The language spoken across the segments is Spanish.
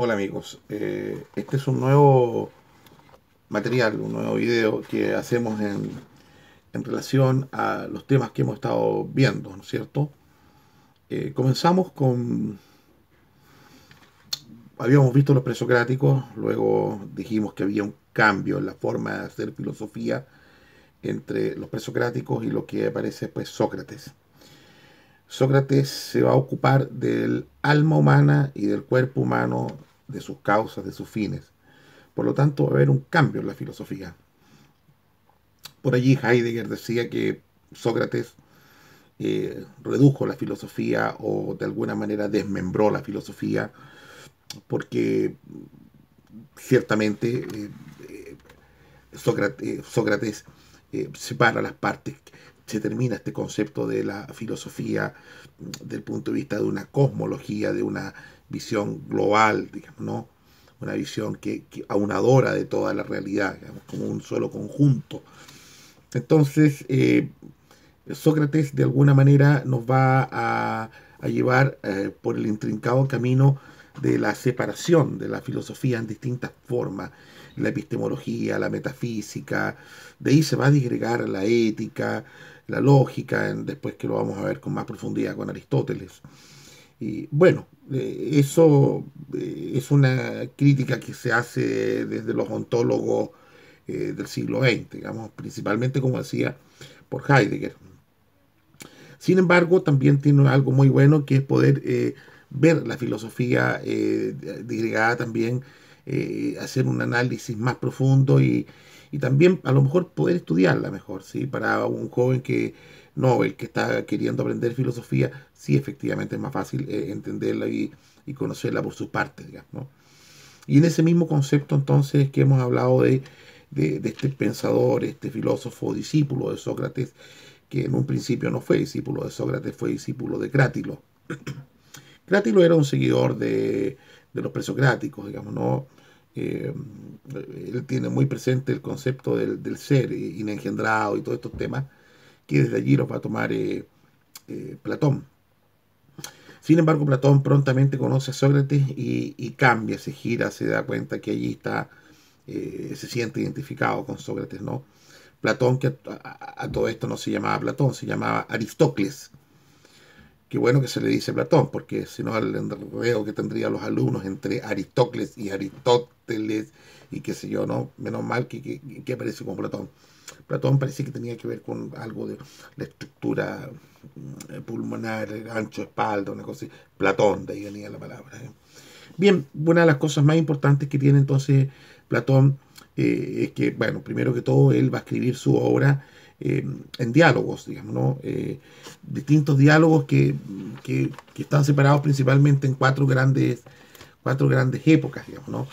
Hola amigos, este es un nuevo material, un nuevo video que hacemos en relación a los temas que hemos estado viendo, ¿no es cierto? Comenzamos con, habíamos visto los presocráticos, luego dijimos que había un cambio en la forma de hacer filosofía entre los presocráticos y lo que aparece pues Sócrates. Sócrates se va a ocupar del alma humana y del cuerpo humano, de sus causas, de sus fines. Por lo tanto, va a haber un cambio en la filosofía. Por allí Heidegger decía que Sócrates redujo la filosofía o de alguna manera desmembró la filosofía porque ciertamente Sócrates separa las partes, se termina este concepto de la filosofía del punto de vista de una cosmología, de una visión global, digamos, ¿no? Una visión que aunadora de toda la realidad, digamos, como un solo conjunto. Entonces, Sócrates de alguna manera nos va a llevar por el intrincado camino de la separación de la filosofía en distintas formas, la epistemología, la metafísica, de ahí se va a disgregar la ética, la lógica, después que lo vamos a ver con más profundidad con Aristóteles. Y bueno, eso es una crítica que se hace desde los ontólogos del siglo XX, digamos, principalmente, como decía, por Heidegger. Sin embargo, también tiene algo muy bueno que es poder ver la filosofía disgregada también, hacer un análisis más profundo y también a lo mejor poder estudiarla mejor, ¿sí? Para un joven que no, el que está queriendo aprender filosofía, sí, efectivamente es más fácil entenderla y conocerla por sus partes, digamos, ¿no? Y en ese mismo concepto entonces que hemos hablado de este pensador, este filósofo, discípulo de Sócrates, que en un principio no fue discípulo de Sócrates, fue discípulo de Crátilo. Crátilo era un seguidor de los presocráticos, digamos, ¿no? Eh, Él tiene muy presente el concepto del ser inengendrado y todos estos temas, que desde allí los va a tomar Platón. Sin embargo, Platón prontamente conoce a Sócrates y cambia, se gira, se da cuenta que allí está, se siente identificado con Sócrates, ¿no? Platón, que a todo esto no se llamaba Platón, se llamaba Aristócles. Qué bueno que se le dice Platón, porque si no el enredo que tendrían los alumnos entre Aristócles y Aristóteles y qué sé yo, ¿no? Menos mal que aparece con Platón. Platón parece que tenía que ver con algo de la estructura pulmonar, ancho, espalda, una cosa así. Platón, de ahí venía la palabra. Bien, una de las cosas más importantes que tiene entonces Platón es que, bueno, primero que todo, él va a escribir su obra en diálogos, digamos, ¿no? Distintos diálogos que están separados principalmente en cuatro grandes épocas, digamos, ¿no?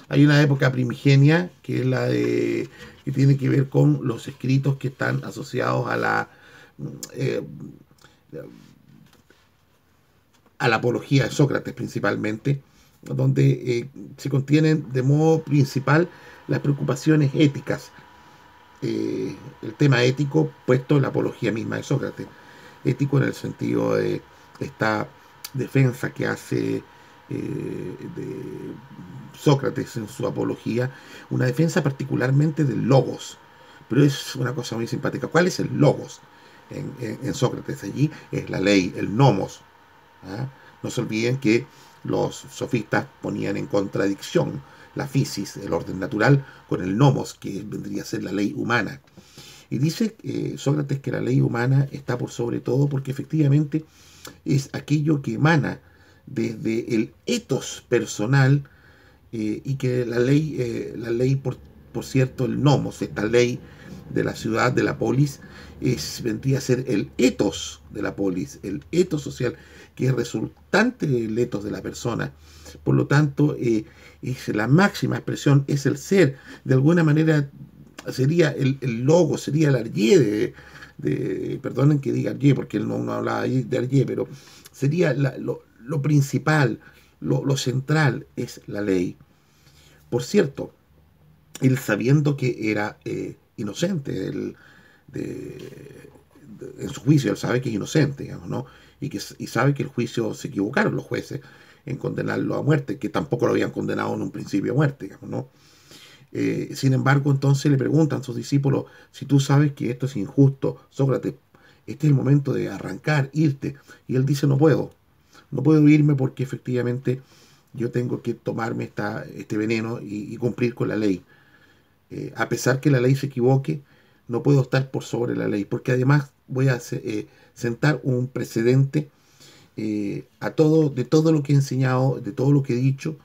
Hay una época primigenia, que es la de que tiene que ver con los escritos que están asociados eh, a la apología de Sócrates principalmente, donde se contienen de modo principal las preocupaciones éticas, el tema ético puesto en la apología misma de Sócrates, ético en el sentido de esta defensa que hace de Sócrates en su apología, una defensa particularmente del logos, pero es una cosa muy simpática. ¿Cuál es el logos en Sócrates? Allí es la ley, el nomos. ¿Ah? No se olviden que los sofistas ponían en contradicción la fisis, el orden natural, con el nomos, que vendría a ser la ley humana. Y dice Sócrates que la ley humana está por sobre todo porque efectivamente es aquello que emana desde el etos personal y que la ley por cierto, el nomos, esta ley de la ciudad, de la polis, vendría a ser el etos de la polis, el etos social, que es resultante del etos de la persona. Por lo tanto, es la máxima expresión, es el ser. De alguna manera sería el logo, sería el arjé perdonen que diga arjé, porque él no hablaba de arjé, pero sería lo principal, lo central es la ley. Por cierto, él sabiendo que era inocente en su juicio, él sabe que es inocente, digamos, ¿no? Y sabe que el juicio se equivocaron los jueces. en condenarlo a muerte, que tampoco lo habían condenado en un principio a muerte, digamos, ¿no? Sin embargo, entonces le preguntan a sus discípulos, si tú sabes que esto es injusto, Sócrates, este es el momento de arrancar, irte. Y él dice, no puedo irme porque efectivamente yo tengo que tomarme este veneno y cumplir con la ley. A pesar que la ley se equivoque, no puedo estar por sobre la ley, porque además voy a sentar un precedente de todo lo que he enseñado, de todo lo que he dicho,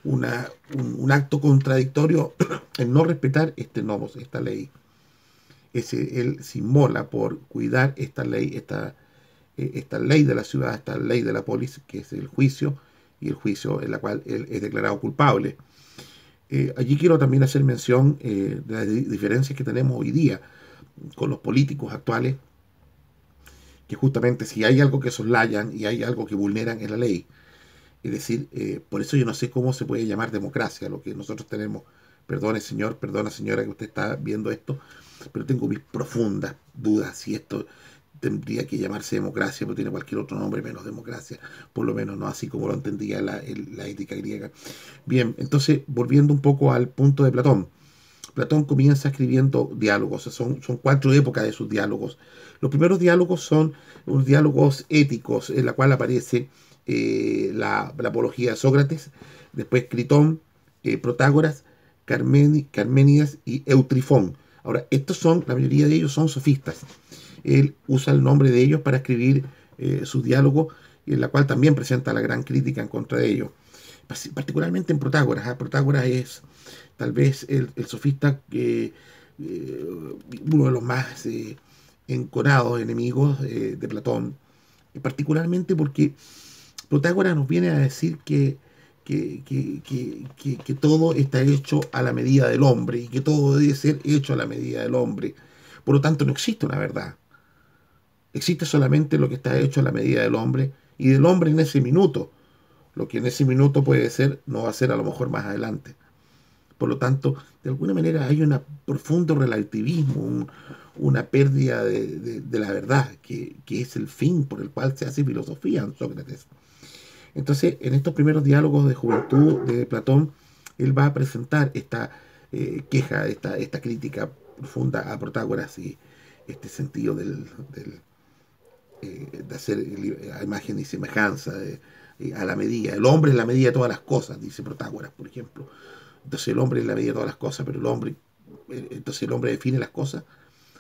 un acto contradictorio en no respetar esta ley. Él se inmola por cuidar esta ley de la ciudad, esta ley de la polis, que es el juicio, y el juicio en la cual él es declarado culpable. Allí quiero también hacer mención de las diferencias que tenemos hoy día con los políticos actuales, que justamente si hay algo que soslayan y hay algo que vulneran es la ley. Es decir, por eso yo no sé cómo se puede llamar democracia lo que nosotros tenemos. Perdone señor, perdona señora que usted está viendo esto, pero tengo mis profundas dudas si esto tendría que llamarse democracia, pero tiene cualquier otro nombre menos democracia, por lo menos no así como lo entendía la ética griega. Bien, entonces volviendo un poco al punto de Platón. Platón comienza escribiendo diálogos, son 4 épocas de sus diálogos. Los primeros diálogos son unos diálogos éticos, en la cual aparece la apología de Sócrates, después Critón, Protágoras, Carménides y Eutrifón. Ahora, la mayoría de ellos son sofistas. Él usa el nombre de ellos para escribir sus diálogos, en la cual también presenta la gran crítica en contra de ellos. Particularmente en Protágoras. Protágoras es tal vez el sofista uno de los más enconados enemigos de Platón, particularmente porque Protágoras nos viene a decir que todo está hecho a la medida del hombre y que todo debe ser hecho a la medida del hombre. Por lo tanto, no existe una verdad. Existe solamente lo que está hecho a la medida del hombre y del hombre en ese minuto. Lo que en ese minuto puede ser, no va a ser a lo mejor más adelante. Por lo tanto, de alguna manera hay un profundo relativismo, una pérdida de la verdad, que es el fin por el cual se hace filosofía en Sócrates. Entonces, en estos primeros diálogos de juventud de Platón, él va a presentar esta queja, esta crítica profunda a Protágoras y este sentido de hacer a imagen y semejanza, a la medida. El hombre es la medida de todas las cosas, dice Protágoras, por ejemplo. Entonces el hombre es la medida de todas las cosas, pero entonces el hombre define las cosas.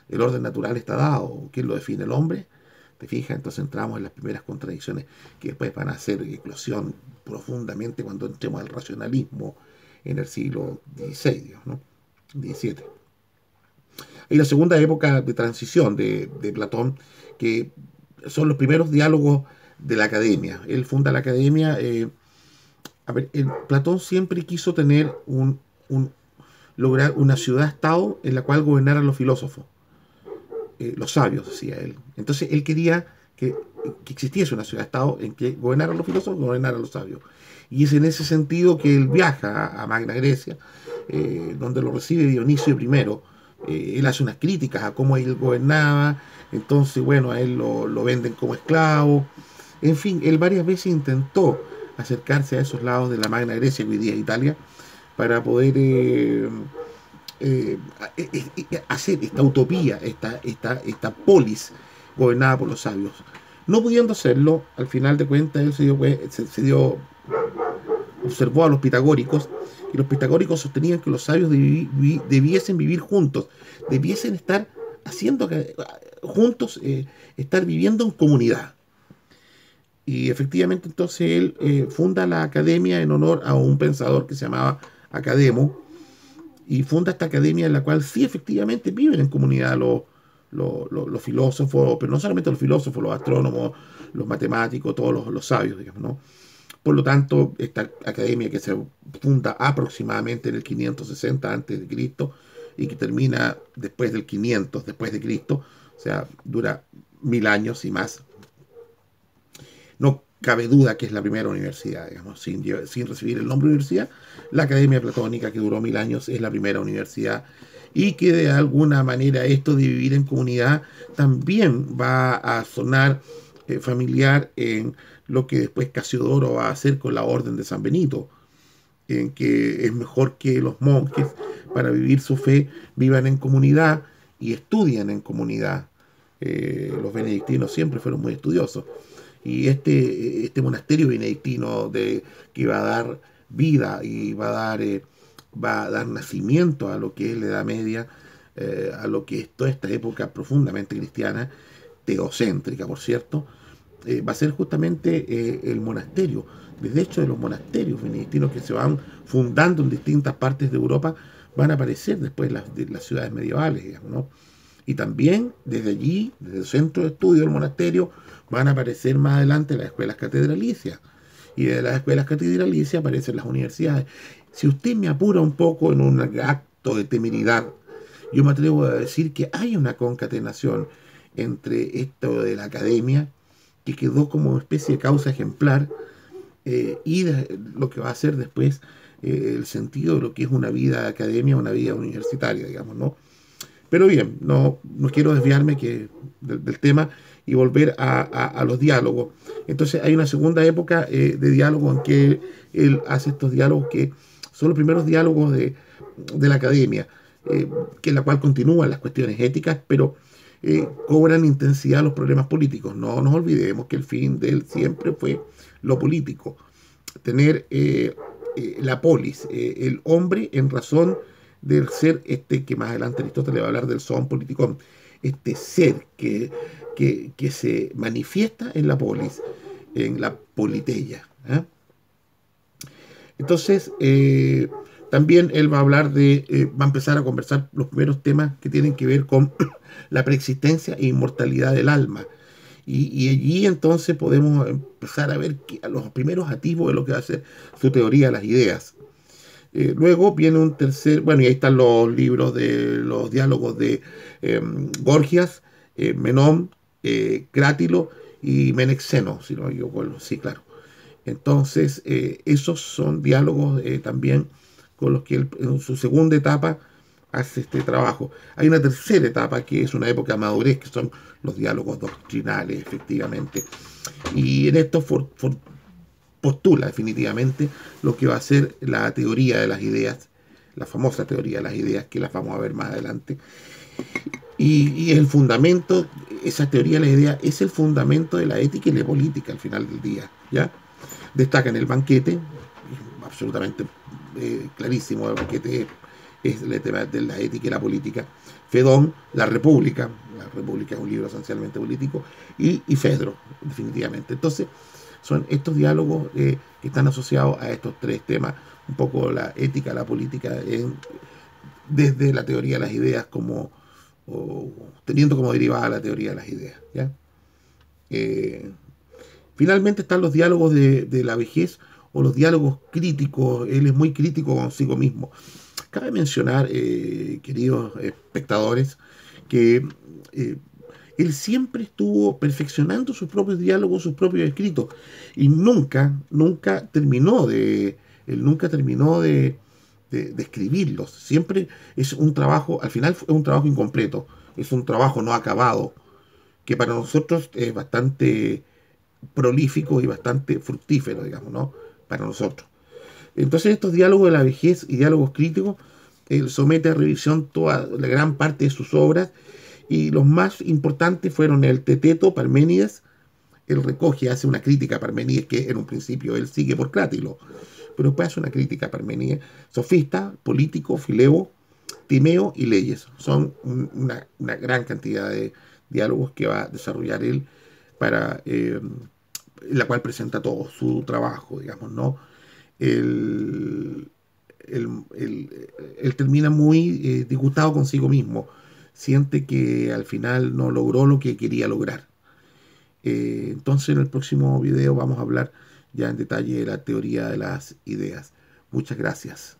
El orden natural está dado. ¿Quién lo define? El hombre. ¿Te fijas? Entonces entramos en las primeras contradicciones que después van a hacer eclosión profundamente cuando entremos al racionalismo en el siglo XVI, Dios, ¿no? XVII. Y la segunda época de transición de Platón, que son los primeros diálogos de la academia. Él funda la academia. Platón siempre quiso tener lograr una ciudad-estado en la cual gobernaran los filósofos. Los sabios, decía él. Entonces él quería que existiese una ciudad-estado en que gobernaran los filósofos y gobernaran los sabios. Y es en ese sentido que él viaja a Magna Grecia, donde lo recibe Dionisio I. Él hace unas críticas a cómo él gobernaba, entonces, bueno, a él lo venden como esclavo. En fin, él varias veces intentó acercarse a esos lados de la Magna Grecia, que hoy día es Italia, para poder hacer esta utopía, esta polis gobernada por los sabios. No pudiendo hacerlo, al final de cuentas él observó a los pitagóricos, y los pitagóricos sostenían que los sabios debiesen vivir juntos, debiesen estar juntos, estar viviendo en comunidad. Y efectivamente entonces él funda la academia en honor a un pensador que se llamaba Academo, y funda esta academia en la cual sí efectivamente viven en comunidad los filósofos, pero no solamente los filósofos, los astrónomos, los matemáticos, todos los sabios, digamos, ¿no? Por lo tanto, esta academia que se funda aproximadamente en el 560 a.C. y que termina después del 500 después de Cristo, o sea, dura 1000 años y más. No cabe duda que es la primera universidad, digamos, sin recibir el nombre de universidad. La Academia Platónica, que duró 1000 años, es la primera universidad, y que de alguna manera esto de vivir en comunidad también va a sonar familiar en lo que después Casiodoro va a hacer con la Orden de San Benito, en que es mejor que los monjes, para vivir su fe, vivan en comunidad y estudien en comunidad. Los benedictinos siempre fueron muy estudiosos. Y este monasterio benedictino que va a dar vida y va a dar nacimiento a lo que es la Edad Media, a lo que es toda esta época profundamente cristiana, teocéntrica, por cierto, va a ser justamente el monasterio. De hecho, de los monasterios benedictinos que se van fundando en distintas partes de Europa, van a aparecer después las ciudades medievales, digamos, ¿no? Y también desde allí, desde el centro de estudio del monasterio, van a aparecer más adelante las escuelas catedralicias. Y de las escuelas catedralicias aparecen las universidades. Si usted me apura un poco en un acto de temeridad, yo me atrevo a decir que hay una concatenación entre esto de la academia, que quedó como especie de causa ejemplar, y lo que va a ser después el sentido de lo que es una vida de academia, una vida universitaria, digamos, ¿no? Pero bien, no quiero desviarme del tema y volver a los diálogos. Entonces hay una segunda época de diálogo en que él hace estos diálogos que son los primeros diálogos de la academia, que en la cual continúan las cuestiones éticas, pero cobran intensidad los problemas políticos. No nos olvidemos que el fin de él siempre fue lo político, tener la polis, el hombre en razón del ser que más adelante Aristóteles va a hablar del zoon politikon, este ser que se manifiesta en la polis, en la politeia. Entonces, también él va a hablar va a empezar a conversar los primeros temas que tienen que ver con la preexistencia e inmortalidad del alma. Y allí entonces podemos empezar a ver los primeros atisbos de lo que va a ser su teoría de las ideas. Luego viene un tercer, bueno, y ahí están los libros de los diálogos de Gorgias, Menón, Crátilo y Menexeno, si no me equivoco, sí, claro. Entonces, esos son diálogos también con los que él, en su segunda etapa, hace este trabajo. Hay una tercera etapa que es una época de madurez, que son los diálogos doctrinales, efectivamente. Y en esto postula definitivamente lo que va a ser la teoría de las ideas, la famosa teoría de las ideas, que las vamos a ver más adelante. Y el fundamento, esa teoría de las ideas, es el fundamento de la ética y la política al final del día, ¿ya? Destaca en el banquete, absolutamente clarísimo, el banquete es el tema de la ética y la política. Fedón, la República es un libro esencialmente político, y Fedro, definitivamente. Entonces, son estos diálogos que están asociados a estos tres temas, un poco la ética, la política, desde la teoría de las ideas, teniendo como derivada la teoría de las ideas, ¿ya? Finalmente están los diálogos de la vejez, o los diálogos críticos. Él es muy crítico consigo mismo. Cabe mencionar, queridos espectadores, que él siempre estuvo perfeccionando sus propios diálogos, sus propios escritos, y él nunca terminó de escribirlos. Siempre es un trabajo, al final es un trabajo incompleto, es un trabajo no acabado, que para nosotros es bastante prolífico y bastante fructífero, digamos, ¿no? Para nosotros. Entonces, estos diálogos de la vejez y diálogos críticos, él somete a revisión toda la gran parte de sus obras, y los más importantes fueron el Teteto, Parménides. Él recoge, hace una crítica a Parménides, que en un principio él sigue por Crátilo, pero después hace una crítica a Parménides. Sofista, Político, Fileo, Timeo y Leyes. Son una gran cantidad de diálogos que va a desarrollar él, para la cual presenta todo su trabajo, digamos, ¿no? Él termina muy disgustado consigo mismo. Siente que al final no logró lo que quería lograr. Entonces, en el próximo video vamos a hablar ya en detalle de la teoría de las ideas. Muchas gracias.